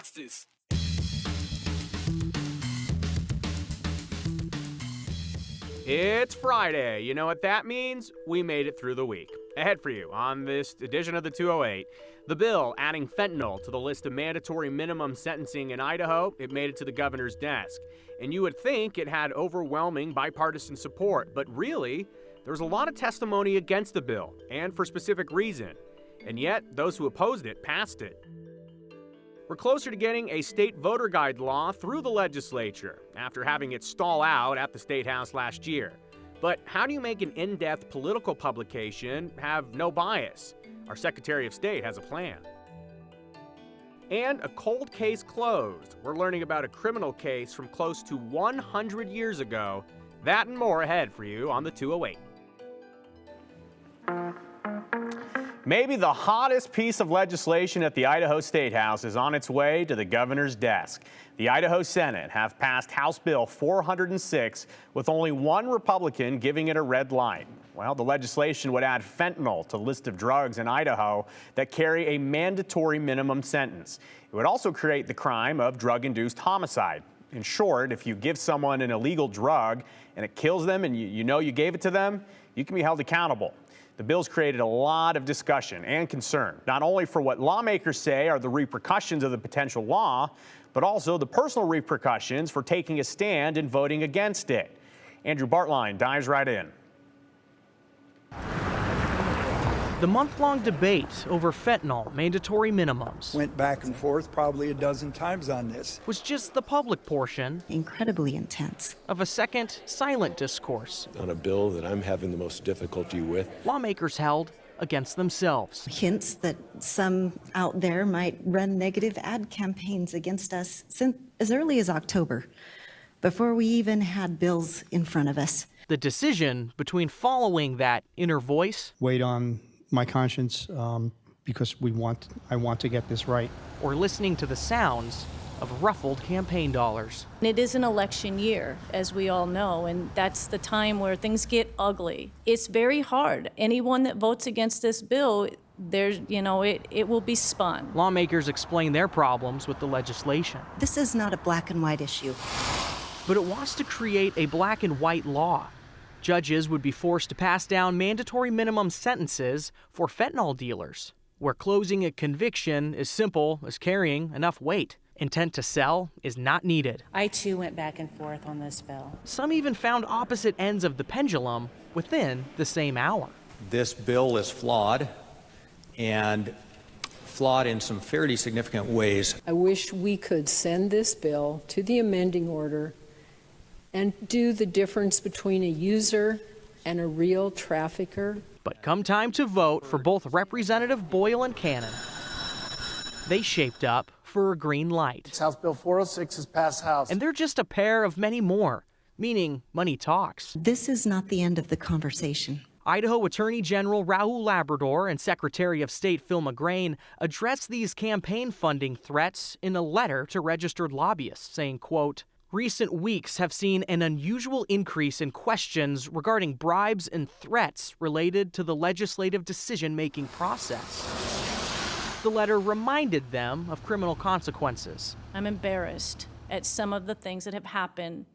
Watch this. It's Friday. You know what that means? We made it through the week. Ahead for you on this edition of the 208. The bill adding fentanyl to the list of mandatory minimum sentencing in Idaho, it made it to the governor's desk. And you would think it had overwhelming bipartisan support, but really, there's a lot of testimony against the bill, and for specific reason. And yet, those who opposed it passed it. We're closer to getting a state voter guide law through the legislature after having it stall out at the State House last year. But how do you make an in-depth political publication have no bias? Our Secretary of State has a plan. And a cold case closed. We're learning about a criminal case from close to 100 years ago. That and more ahead for you on the 208. Maybe the hottest piece of legislation at the Idaho State House is on its way to the governor's desk. The Idaho Senate have passed House Bill 406 with only one Republican giving it a red light. Well, the legislation would add fentanyl to the list of drugs in Idaho that carry a mandatory minimum sentence. It would also create the crime of drug-induced homicide. In short, if you give someone an illegal drug and it kills them and you know you gave it to them, you can be held accountable. The bill's created a lot of discussion and concern, not only for what lawmakers say are the repercussions of the potential law, but also the personal repercussions for taking a stand and voting against it. Andrew Bartline dives right in. The month-long debate over fentanyl mandatory minimums Went back and forth probably a dozen times on this. was just the public portion Incredibly intense. of a second silent discourse on a bill that I'm having the most difficulty with. lawmakers held against themselves. Hints that some out there might run negative ad campaigns against us since as early as October, before we even had bills in front of us. The decision between following that inner voice Weighed on my conscience because I want to get this right. or listening to the sounds of ruffled campaign dollars. It is an election year, as we all know, and that's the time where things get ugly. It's very hard. Anyone that votes against this bill, it will be spun. Lawmakers explain their problems with the legislation, This is not a black and white issue. but it wants to create a black and white law. Judges would be forced to pass down mandatory minimum sentences for fentanyl dealers, where closing a conviction is simple as carrying enough weight. Intent to sell is not needed. I too went back and forth on this bill. Some even found opposite ends of the pendulum within the same hour. This bill is flawed, and flawed in some fairly significant ways. I wish we could send this bill to the amending order and do the difference between a user and a real trafficker. But come time to vote for both Representative Boyle and Cannon, they shaped up for a green light. House Bill 406 has passed House. And they're just a pair of many more, meaning money talks. This is not the end of the conversation. Idaho Attorney General Raul Labrador and Secretary of State Phil McGrain addressed these campaign funding threats in a letter to registered lobbyists, saying, quote, "Recent weeks have seen an unusual increase in questions regarding bribes and threats related to the legislative decision-making process." The letter reminded them of criminal consequences. I'm embarrassed at some of the things that have happened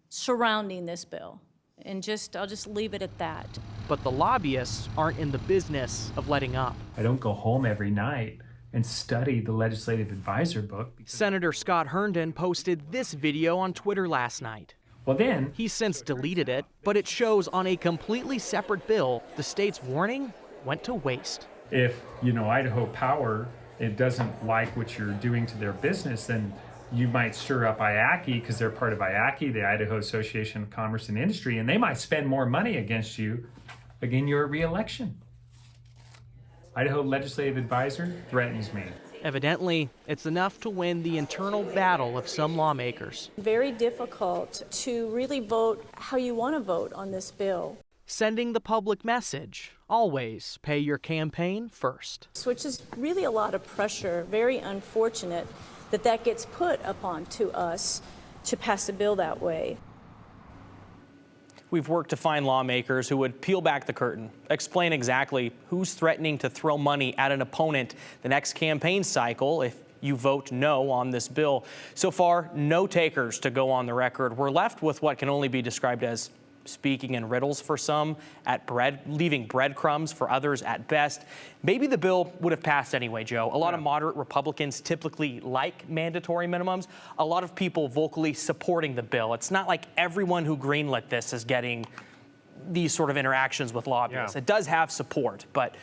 surrounding this bill. And I'll just leave it at that. But the lobbyists aren't in the business of letting up. I don't go home every night and study the legislative advisor book. Senator Scott Herndon posted this video on Twitter last night. Well, then He's since deleted it, but it shows on a completely separate bill the state's warning went to waste. if, Idaho Power, it doesn't like what you're doing to their business, then you might stir up IACI because they're part of IACI, the Idaho Association of Commerce and Industry, and they might spend more money against you again your re-election. Idaho legislative advisor threatens me. Evidently, it's enough to win the internal battle of some lawmakers. Very difficult to really vote how you want to vote on this bill. Sending the public message, always pay your campaign first. Which is really a lot of pressure, very unfortunate that gets put upon to us to pass a bill that way. We've worked to find lawmakers who would peel back the curtain, explain exactly who's threatening to throw money at an opponent the next campaign cycle if you vote no on this bill. So far, no takers to go on the record. We're left with what can only be described as speaking in riddles for some, leaving breadcrumbs for others at best. Maybe the bill would have passed anyway, Joe. A lot of moderate Republicans typically like mandatory minimums. A lot of people vocally supporting the bill. It's not like everyone who greenlit this is getting these sort of interactions with lobbyists. It does have support, but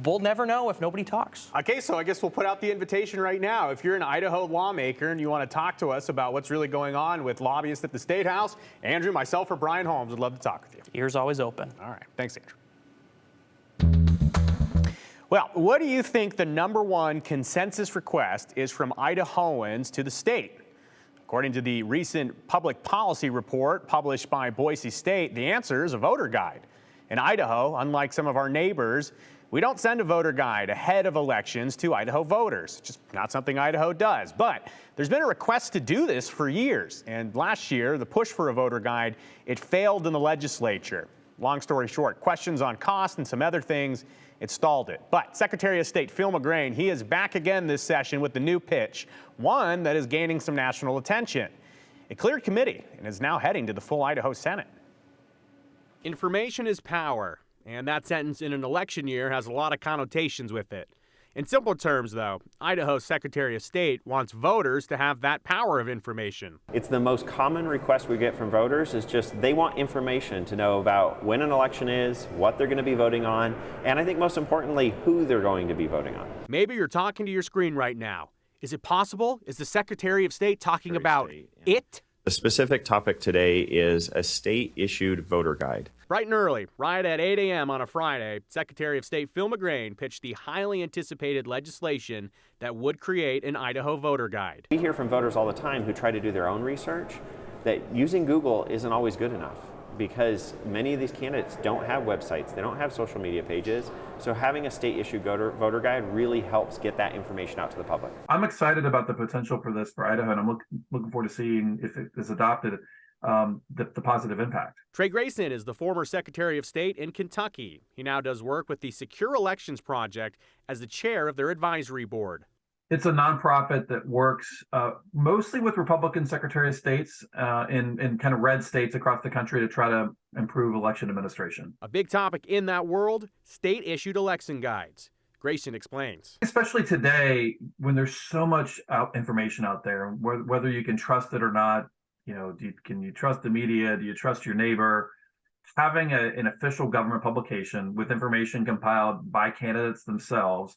we'll never know if nobody talks. Okay, so I guess we'll put out the invitation right now. If you're an Idaho lawmaker and you want to talk to us about what's really going on with lobbyists at the State House, Andrew, myself, or Brian Holmes would love to talk with you. Ears always open. All right. Thanks, Andrew. Well, what do you think the #1 consensus request is from Idahoans to the state? According to the recent public policy report published by Boise State, the answer is a voter guide. In Idaho, unlike some of our neighbors, we don't send a voter guide ahead of elections to Idaho voters. Just not something Idaho does. But there's been a request to do this for years. And last year, the push for a voter guide, it failed in the legislature. Long story short, questions on cost and some other things, it stalled it. But Secretary of State Phil McGrane, he is back again this session with the new pitch, one that is gaining some national attention. It cleared committee and is now heading to the full Idaho Senate. Information is power. And that sentence in an election year has a lot of connotations with it. In simple terms, though, Idaho's Secretary of State wants voters to have that power of information. It's the most common request we get from voters is just they want information to know about when an election is, what they're going to be voting on, and I think most importantly, who they're going to be voting on. Maybe you're talking to your screen right now. Is it possible? Is the Secretary of State talking about it? The specific topic today is a state-issued voter guide. Bright and early, right at 8 a.m. on a Friday, Secretary of State Phil McGrane pitched the highly anticipated legislation that would create an Idaho voter guide. We hear from voters all the time who try to do their own research that using Google isn't always good enough because many of these candidates don't have websites, they don't have social media pages, so having a state-issued voter guide really helps get that information out to the public. I'm excited about the potential for this for Idaho, and I'm looking forward to seeing if it is adopted, the positive impact. Trey Grayson is the former Secretary of State in Kentucky. He now does work with the Secure Elections Project as the chair of their advisory board. It's a nonprofit that works mostly with Republican Secretary of States in kind of red states across the country to try to improve election administration. A big topic in that world, state-issued election guides. Grayson explains. Especially today, when there's so much information out there, whether you can trust it or not, can you trust the media? Do you trust your neighbor? Having an official government publication with information compiled by candidates themselves,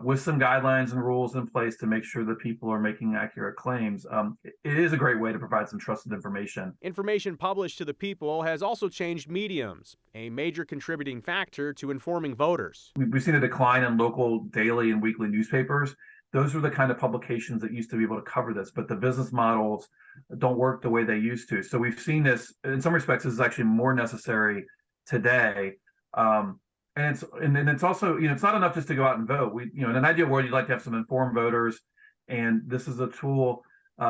with some guidelines and rules in place to make sure that people are making accurate claims, it is a great way to provide some trusted information. Information published to the people has also changed mediums, a major contributing factor to informing voters. We've seen a decline in local daily and weekly newspapers. Those were the kind of publications that used to be able to cover this, but the business models don't work the way they used to. So we've seen this, in some respects, this is actually more necessary today. And it's also, it's not enough just to go out and vote. In an ideal world, you'd like to have some informed voters, and this is a tool.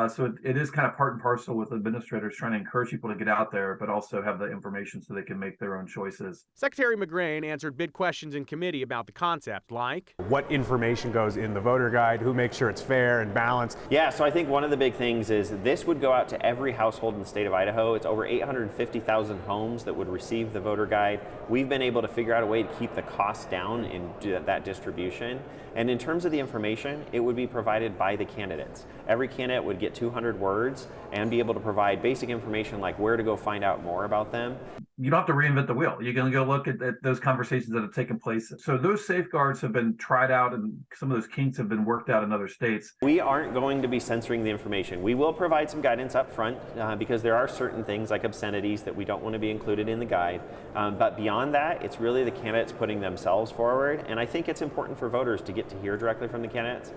So it is kind of part and parcel with administrators trying to encourage people to get out there, but also have the information so they can make their own choices. Secretary McGrane answered big questions in committee about the concept, like what information goes in the voter guide, who makes sure it's fair and balanced. Yeah, so I think one of the big things is this would go out to every household in the state of Idaho. It's over 850,000 homes that would receive the voter guide. We've been able to figure out a way to keep the cost down in that distribution. And in terms of the information, it would be provided by the candidates. Every candidate would get 200 words and be able to provide basic information like where to go find out more about them. You don't have to reinvent the wheel. You're going to go look at those conversations that have taken place. So those safeguards have been tried out, and some of those kinks have been worked out in other states. We aren't going to be censoring the information. We will provide some guidance up front because there are certain things like obscenities that we don't want to be included in the guide. But beyond that, it's really the candidates putting themselves forward. And I think it's important for voters to get to hear directly from the candidates.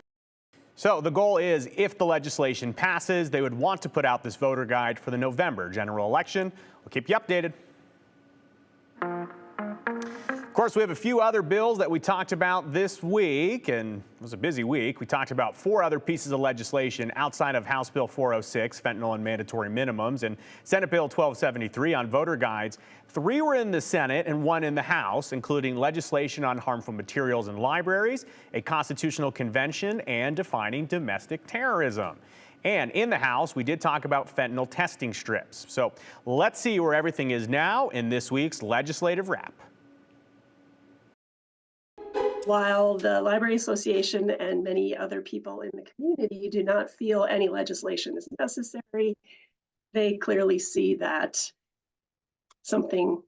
So the goal is, if the legislation passes, they would want to put out this voter guide for the November general election. We'll keep you updated. Of course, we have a few other bills that we talked about this week, and it was a busy week. We talked about 4 other pieces of legislation outside of House Bill 406, fentanyl and mandatory minimums, and Senate Bill 1273 on voter guides. 3 were in the Senate and 1 in the House, including legislation on harmful materials in libraries, a constitutional convention, and defining domestic terrorism. And in the House, we did talk about fentanyl testing strips. So let's see where everything is now in this week's Legislative Wrap. While the Library Association and many other people in the community do not feel any legislation is necessary, they clearly see that something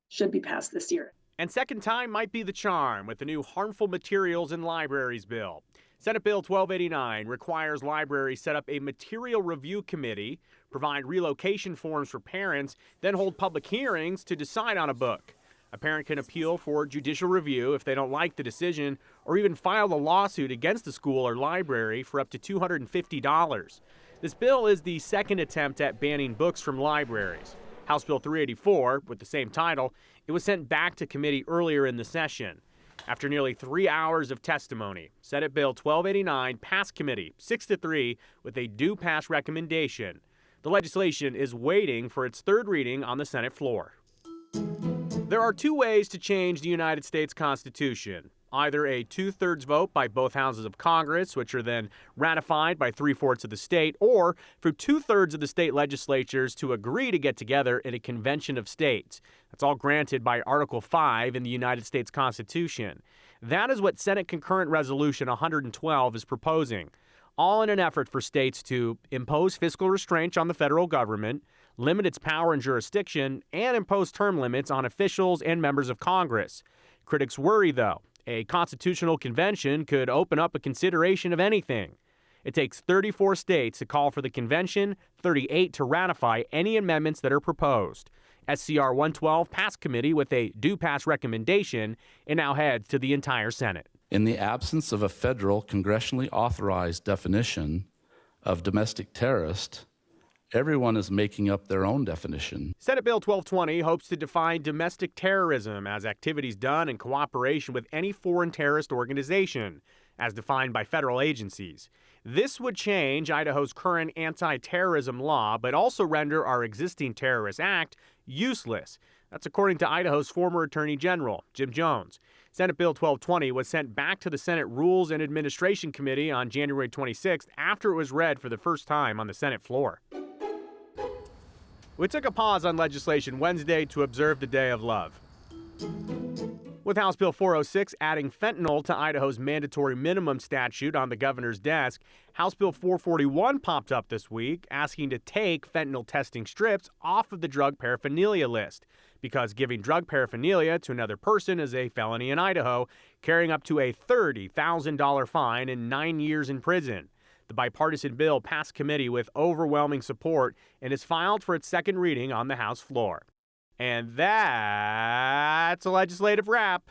should be passed this year. And second time might be the charm with the new Harmful Materials in Libraries bill. Senate Bill 1289 requires libraries set up a material review committee, provide relocation forms for parents, then hold public hearings to decide on a book. A parent can appeal for judicial review if they don't like the decision, or even file a lawsuit against the school or library for up to $250. This bill is the second attempt at banning books from libraries. House Bill 384, with the same title, it was sent back to committee earlier in the session. After nearly 3 hours of testimony, Senate Bill 1289 passed committee 6-3 with a do pass recommendation. The legislation is waiting for its third reading on the Senate floor. There are 2 ways to change the United States Constitution. Either a 2/3 vote by both houses of Congress, which are then ratified by 3/4 of the state, or for 2/3 of the state legislatures to agree to get together in a convention of states. That's all granted by Article 5 in the United States Constitution. That is what Senate Concurrent Resolution 112 is proposing, all in an effort for states to impose fiscal restraints on the federal government, limit its power and jurisdiction, and impose term limits on officials and members of Congress. Critics worry, though, a constitutional convention could open up a consideration of anything. It takes 34 states to call for the convention, 38 to ratify any amendments that are proposed. SCR 112 passed committee with a do-pass recommendation and now heads to the entire Senate. In the absence of a federal congressionally authorized definition of domestic terrorist, everyone is making up their own definition. Senate Bill 1220 hopes to define domestic terrorism as activities done in cooperation with any foreign terrorist organization, as defined by federal agencies. This would change Idaho's current anti-terrorism law, but also render our existing terrorist act useless. That's according to Idaho's former Attorney General, Jim Jones. Senate Bill 1220 was sent back to the Senate Rules and Administration Committee on January 26th after it was read for the first time on the Senate floor. We took a pause on legislation Wednesday to observe the Day of Love. With House Bill 406 adding fentanyl to Idaho's mandatory minimum statute on the governor's desk, House Bill 441 popped up this week asking to take fentanyl testing strips off of the drug paraphernalia list because giving drug paraphernalia to another person is a felony in Idaho, carrying up to a $30,000 fine and 9 years in prison. The bipartisan bill passed committee with overwhelming support and is filed for its second reading on the House floor. And that's a legislative wrap.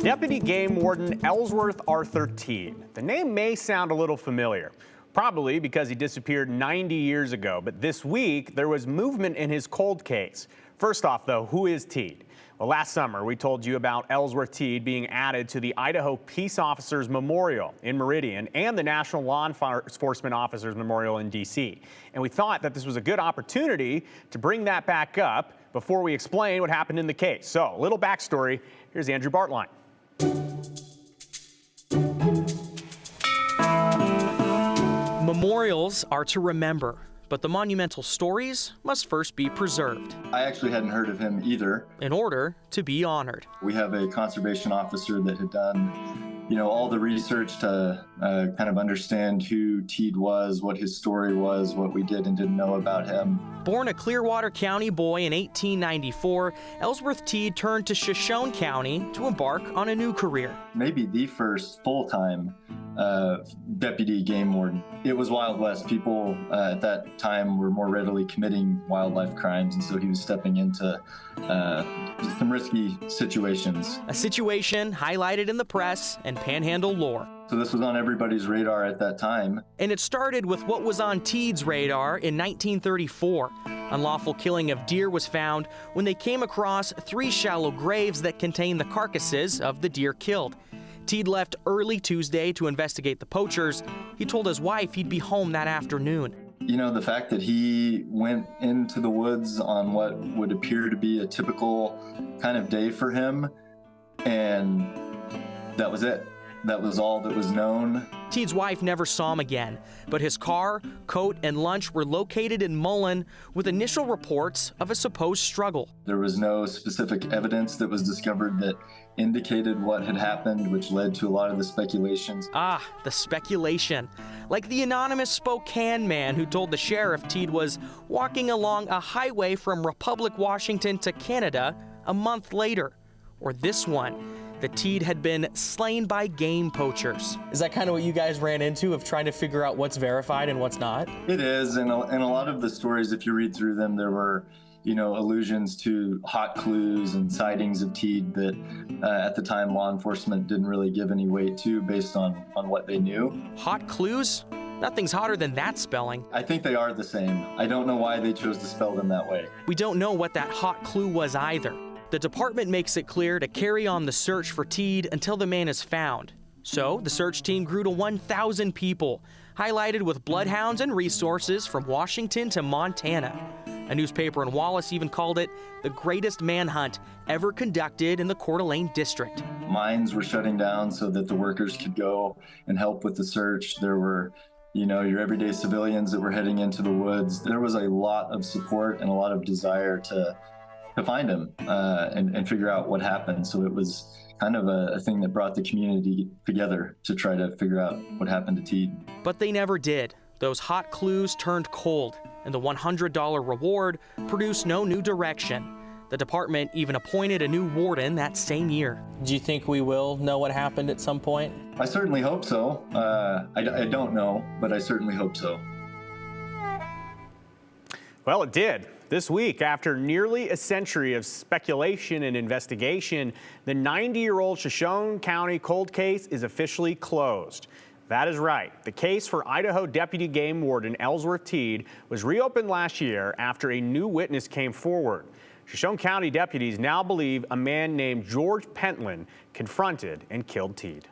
Deputy Game Warden Ellsworth Arthur Teed. The name may sound a little familiar, probably because he disappeared 90 years ago. But this week, there was movement in his cold case. First off, though, who is Teed? Well, last summer, we told you about Ellsworth Teed being added to the Idaho Peace Officers Memorial in Meridian and the National Law Enforcement Officers Memorial in D.C. And we thought that this was a good opportunity to bring that back up before we explain what happened in the case. So, a little backstory. Here's Andrew Bartline. Memorials are to remember, but the monumental stories must first be preserved. I actually hadn't heard of him either. In order to be honored. We have a conservation officer that had done, all the research to kind of understand who Teed was, what his story was, what we did and didn't know about him. Born a Clearwater County boy in 1894, Ellsworth Teed turned to Shoshone County to embark on a new career. Maybe the first full-time deputy game warden. It was Wild West. People at that time were more readily committing wildlife crimes, and so he was stepping into some risky situations. A situation highlighted in the press and Panhandle lore. So this was on everybody's radar at that time. And it started with what was on Teed's radar in 1934. Unlawful killing of deer was found when they came across 3 shallow graves that contained the carcasses of the deer killed. Teed left early Tuesday to investigate the poachers. He told his wife he'd be home that afternoon. The fact that he went into the woods on what would appear to be a typical kind of day for him, and that was it. That was all that was known. Teed's wife never saw him again, but his car, coat, and lunch were located in Mullen with initial reports of a supposed struggle. There was no specific evidence that was discovered that indicated what had happened, which led to a lot of the speculations. The speculation. Like the anonymous Spokane man who told the sheriff Teed was walking along a highway from Republic, Washington to Canada a month later. Or this one. That Teed had been slain by game poachers. Is that kind of what you guys ran into, of trying to figure out what's verified and what's not? It is, and a lot of the stories, if you read through them, there were, allusions to hot clues and sightings of Teed that at the time law enforcement didn't really give any weight to based on what they knew. Hot clues? Nothing's hotter than that spelling. I think they are the same. I don't know why they chose to spell them that way. We don't know what that hot clue was either. The department makes it clear to carry on the search for Teed until the man is found. So the search team grew to 1,000 people, highlighted with bloodhounds and resources from Washington to Montana. A newspaper in Wallace even called it the greatest manhunt ever conducted in the Coeur d'Alene district. Mines were shutting down so that the workers could go and help with the search. There were your everyday civilians that were heading into the woods. There was a lot of support and a lot of desire to find him and figure out what happened. So it was kind of a thing that brought the community together to try to figure out what happened to Teed. But they never did. Those hot clues turned cold, and the $100 reward produced no new direction. The department even appointed a new warden that same year. Do you think we will know what happened at some point? I certainly hope so. I don't know, but I certainly hope so. Well, it did. This week, after nearly a century of speculation and investigation, the 90-year-old Shoshone County cold case is officially closed. That is right. The case for Idaho Deputy Game Warden Ellsworth Teed was reopened last year after a new witness came forward. Shoshone County deputies now believe a man named George Pentland confronted and killed Teed.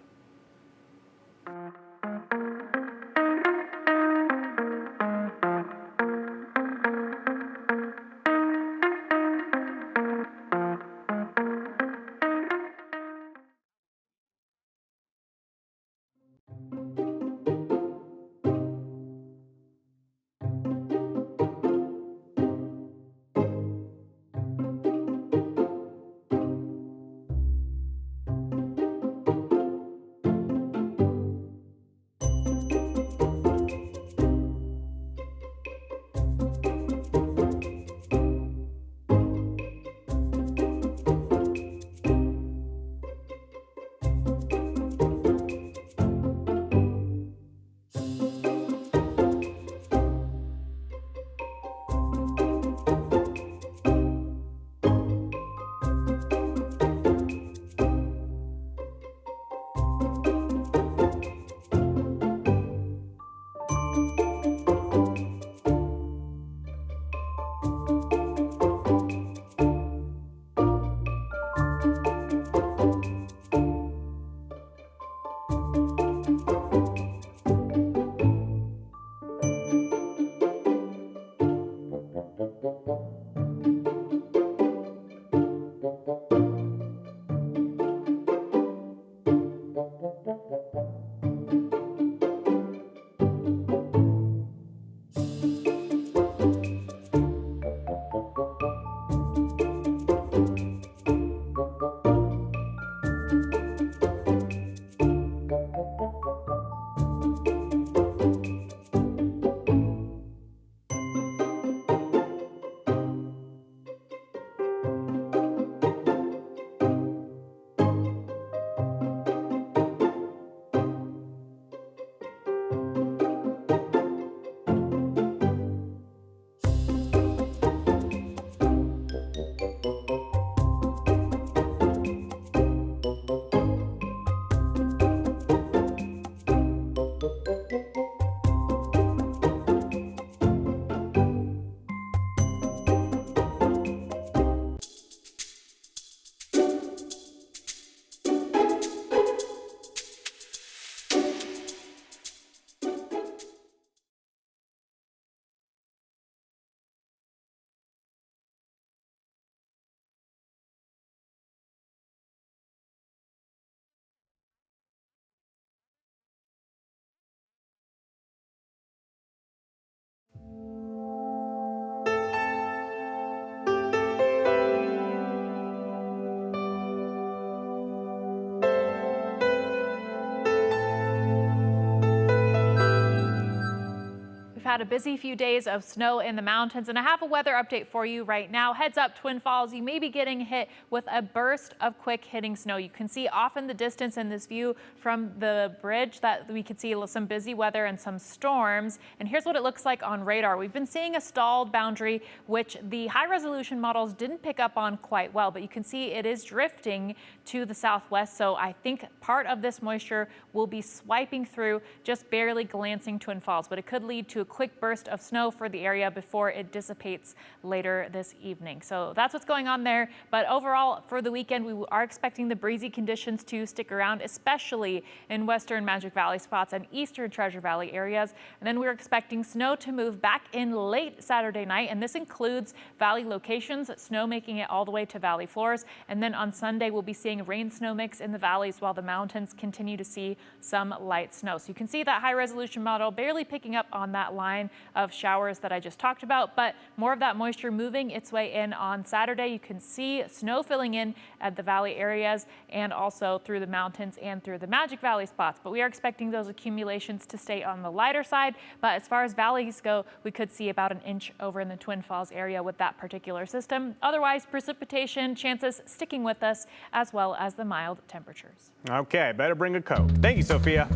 had a busy few days of snow in the mountains, and I have a weather update for you right now. Heads up, Twin Falls, you may be getting hit with a burst of quick hitting snow. You can see off in the distance in this view from the bridge that we could see some busy weather and some storms. And here's what it looks like on radar. We've been seeing a stalled boundary, which the high resolution models didn't pick up on quite well, but you can see it is drifting to the southwest. So I think part of this moisture will be swiping through, just barely glancing Twin Falls, but it could lead to a quick burst of snow for the area before it dissipates later this evening. So that's what's going on there. But overall, for the weekend, we are expecting the breezy conditions to stick around, especially in western Magic Valley spots and eastern Treasure Valley areas. And then we're expecting snow to move back in late Saturday night, and this includes valley locations, snow making it all the way to valley floors. And then on Sunday, we'll be seeing rain snow mix in the valleys while the mountains continue to see some light snow. So you can see that high resolution model barely picking up on that line of showers that I just talked about, but more of that moisture moving its way in on Saturday. You can see snow filling in at the valley areas and also through the mountains and through the Magic Valley spots. But we are expecting those accumulations to stay on the lighter side. But as far as valleys go, we could see about an inch over in the Twin Falls area with that particular system. Otherwise, precipitation chances sticking with us, as well as the mild temperatures. Okay, better bring a coat. Thank you, Sophia.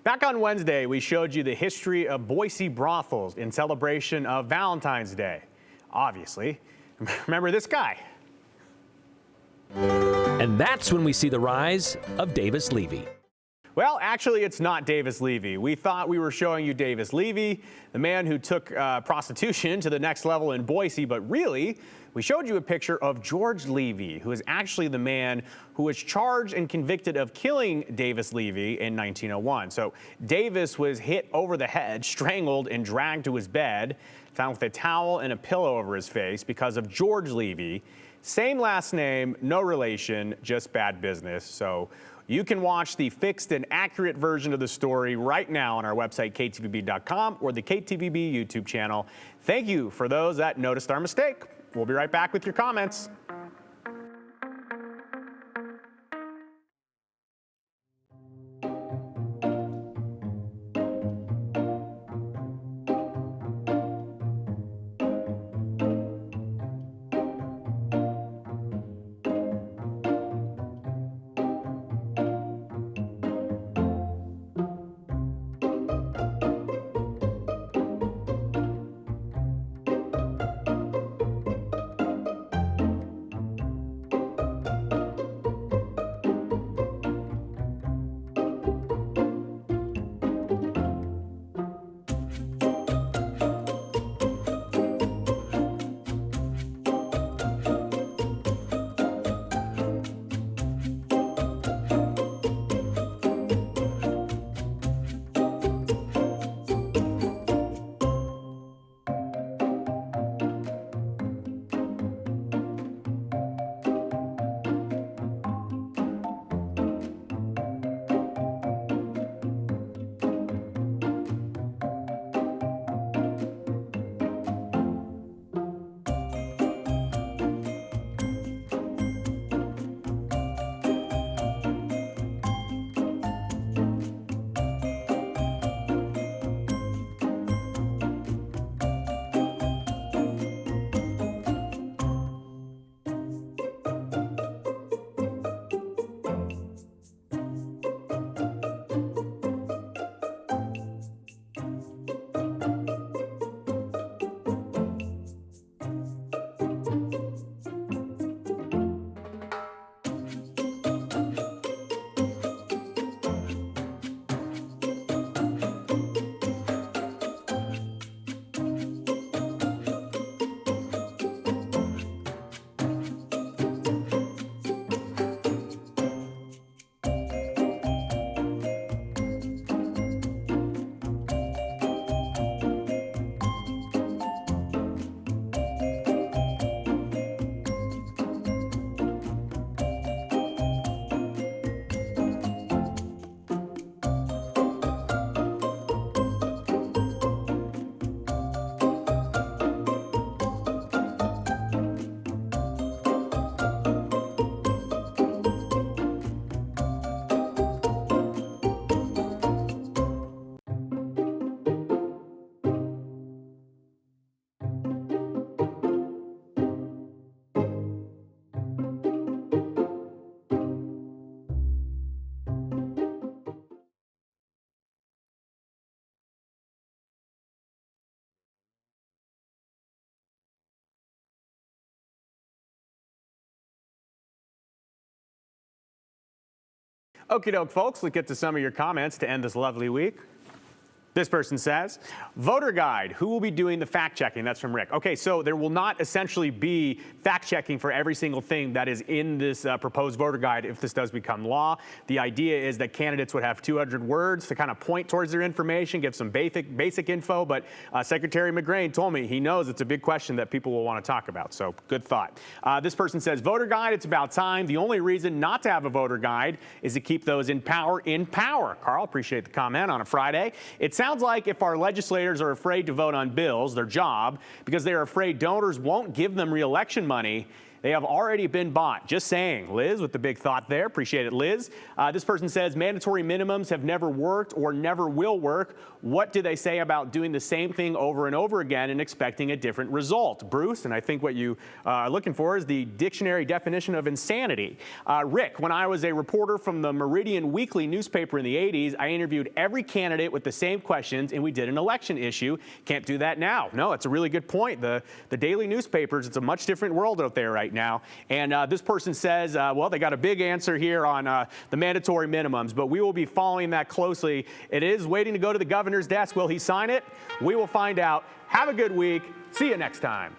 Back on Wednesday, we showed you the history of Boise brothels in celebration of Valentine's Day. Obviously. Remember this guy? And that's when we see the rise of Davis Levy. Well, actually, it's not Davis Levy. We thought we were showing you Davis Levy, the man who took prostitution to the next level in Boise, but really, we showed you a picture of George Levy, who is actually the man who was charged and convicted of killing Davis Levy in 1901. So Davis was hit over the head, strangled, and dragged to his bed, found with a towel and a pillow over his face because of George Levy. Same last name, no relation, just bad business. So you can watch the fixed and accurate version of the story right now on our website, ktvb.com, or the KTVB YouTube channel. Thank you for those that noticed our mistake. We'll be right back with your comments. Okie doke, folks, let's get to some of your comments to end this lovely week. This person says, voter guide, who will be doing the fact checking? That's from Rick. Okay, so there will not essentially be fact checking for every single thing that is in this proposed voter guide if this does become law. The idea is that candidates would have 200 words to kind of point towards their information, give some basic info, but Secretary McGrain told me he knows it's a big question that people will want to talk about, so good thought. This person says, voter guide, it's about time. The only reason not to have a voter guide is to keep those in power in power. Carl, appreciate the comment on a Friday. It sounds like if our legislators are afraid to vote on bills, their job, because they are afraid donors won't give them re-election money, they have already been bought. Just saying. Liz with the big thought there. Appreciate it, Liz. This person says mandatory minimums have never worked or never will work. What do they say about doing the same thing over and over again and expecting a different result? Bruce, and I think what you are looking for is the dictionary definition of insanity. Rick, when I was a reporter from the Meridian Weekly newspaper in the 80s, I interviewed every candidate with the same questions and we did an election issue. Can't do that now. No, it's a really good point. The daily newspapers, it's a much different world out there right now. And this person says, well, they got a big answer here on the mandatory minimums, but we will be following that closely. It is waiting to go to the governor's desk. Will he sign it? We will find out. Have a good week. See you next time.